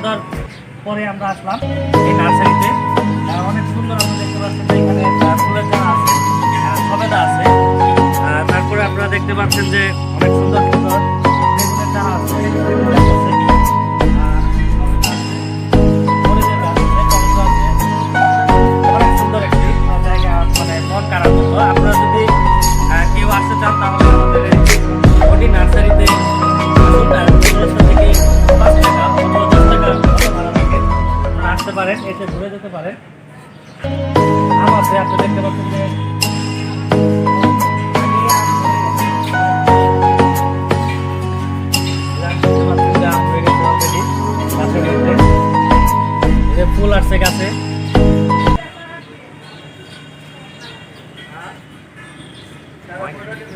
সন্ধ্যার পরে আমরা আসলাম এই নার্সারিতে। অনেক সুন্দর আমরা দেখতে পাচ্ছেন যে এখানে ফুলের চারা আছে, সবেদা আছে। তারপরে আপনারা দেখতে পাচ্ছেন যে অনেক সুন্দর সুন্দর বেগুনের চারা আছে, বেগুনের আছে, মরিচের গাছ আছে, টমেটো আছে। অনেক সুন্দর একটি জায়গা, মানে মন কাড়ার মতো। আপনারা যদি কেউ আসতে চান তাহলে আমাদের এই নার্সারিতে আসুন। 1500 থেকে 5 টাকা অথবা 10 টাকা ভাড়া থাকে, আসতে পারেন, এসে ঘুরে যেতে পারেন। আম আছে, আপনি দেখতে পাচ্ছেন যে ফুল আসছে গাছে।